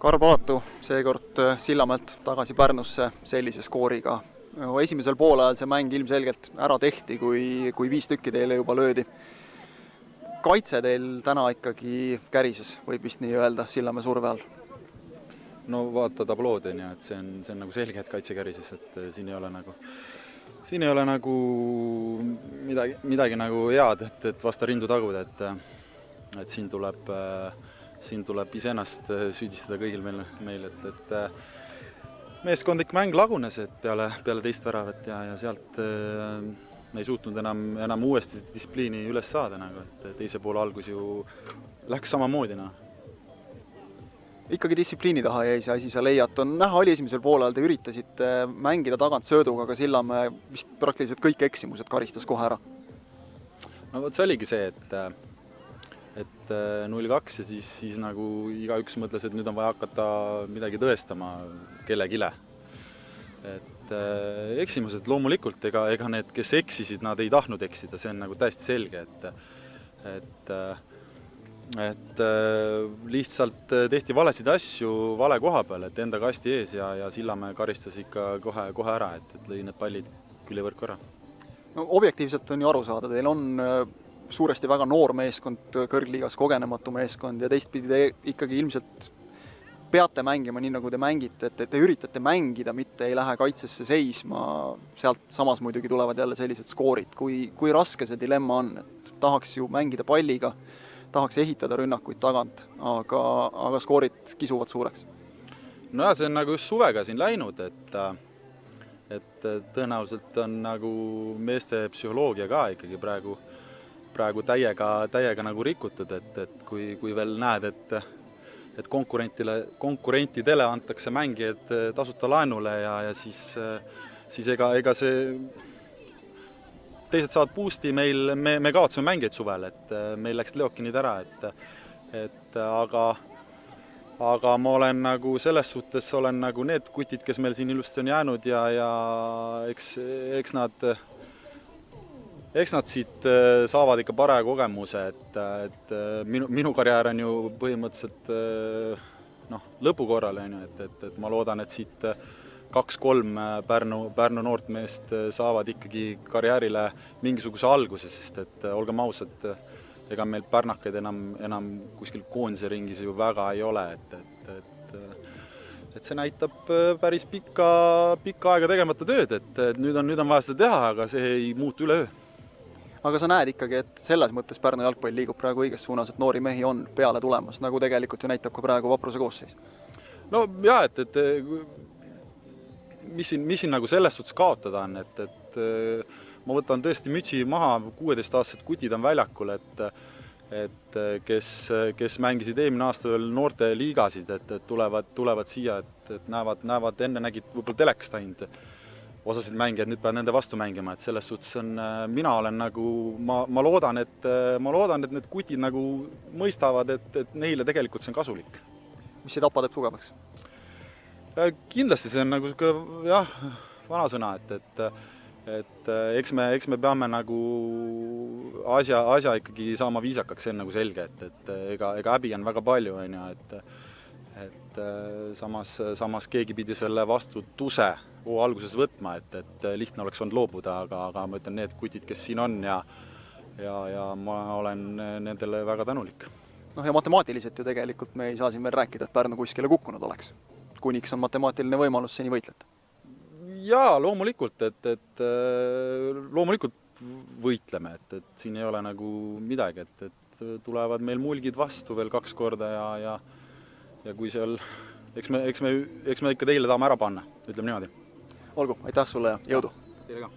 Karp Aatu seekord Sillamäelt tagasi Pärnusse sellise skooriga. Esimesel poolajal see mäng ilmselgelt ära tehti, kui 5 tükki teile juba löödi. Kaitse teil täna ikkagi kärises, võib vist nii öelda, Sillamäe surve all? No vaata tablood, et see on nagu selge, et kaitse kärises, et siin ei ole nagu midagi nagu head, et vasta rindu taguda, et siin tuleb iseennast süüdistada kõigil meil, et meeskondlik mäng lagunes, et peale teist väravat ja sealt me ei suutnud enam uuesti distsipliini üles saada, et teise poole algus ju läks samamoodi. Ikkagi distsipliini taha jäi see asi, sa leiad, on näha, oli esimesel poolel, te üritasite mängida tagant sööduga, aga Sillamäe vist praktiliselt kõik eksimused karistas kohe ära. No võt see oligi see, et 0-2 ja siis nagu igaüks mõtles, et nüüd on vaja hakata midagi tõestama kellegile. Et eksimused loomulikult, ega need, kes eksisid, nad ei tahtnud eksida, see on nagu täiesti selge, et lihtsalt tehti valesid asju vale koha peal, et enda kasti ees ja Sillamäe karistas ikka kohe ära, et lõi need pallid külivõrku ära. No, objektiivselt on ju aru saada, teil on suuresti väga noor meeskond, kõrgliigas kogenematu meeskond ja teistpidi te ikkagi ilmselt peate mängima nii, nagu te mängite, et te üritate mängida, mitte ei lähe kaitsesse seisma, sealt samas muidugi tulevad jälle sellised skoorid. Kui raske see dilemma on, et tahaks ju mängida palliga, tahaks ehitada rünnakuid tagant, aga skoorid kisuvad suureks? No ja, see on nagu just suvega siin läinud, et tõenäoliselt on nagu meeste psühholoogia ka ikkagi praegu täiega nagu rikutud, et kui veel näed, et konkurentidele antakse mängijad tasuta laenule ja siis ega see teised saavad boost'i, me kaotsime mängijaid suvel, et meil läks Leokinid ära, aga ma olen nagu selles suhtes nagu need kutid, kes meil siin ilusti on jäänud ja eks nad siit saavad ikka paraja kogemuse, et minu karjäär on ju põhimõtteliselt lõpukorral, et ma loodan, et siit 2-3 Pärnu noortmeest saavad ikkagi karjäärile mingisuguse alguse, sest et olgem ausad, ega meil pärnakaid enam kuskil koondise ringis ju väga ei ole, et see näitab päris pikka aega tegemata tööd, et nüüd on vaja seda teha, aga see ei muutu üleöö. Aga sa näed ikkagi, et selles mõttes Pärnu jalgpall liigub praegu õiges suunas, et noori mehi on peale tulemas, nagu tegelikult ju näitab ka praegu Vapruse koosseis. No jah, et mis siin nagu selles suhtes kaotada on, et ma võtan tõesti mütsi maha, 16-aastased kutid on väljakul, et kes mängisid eelmine aasta veel noorte liigasid, et tulevad siia, et näevad enne nägid võib-olla telekast ainult osasid mängijad, nüüd peavad nende vastu mängima, et selles suhtes mina olen nagu, ma loodan, et need kutid nagu mõistavad, et neile tegelikult see on kasulik. Mis see tapa teeb tugevaks? Kindlasti see on nagu jah, vanasõna, et eks me peame nagu asja ikkagi saama viisakaks, see on nagu selge, et ega häbi on väga palju, et samas keegi pidi selle vastutuse alguses võtma, et lihtne oleks olnud loobuda, aga ma ütlen need kutid, kes siin on ja ma olen nendele väga tänulik. No ja matemaatiliselt ju tegelikult me ei saa siin veel rääkida, et Pärnu kuskile kukkunud oleks. Kuniks on matemaatiline võimalus seni võitleta. Jaa, loomulikult, et loomulikult võitleme, et siin ei ole nagu midagi, et tulevad meil mulgid vastu veel 2 korda ja kui seal, eks me ikka teile tahame ära panna, ütleme niimoodi. Olgu, aitäh sulle ja jõudu! Teile ka!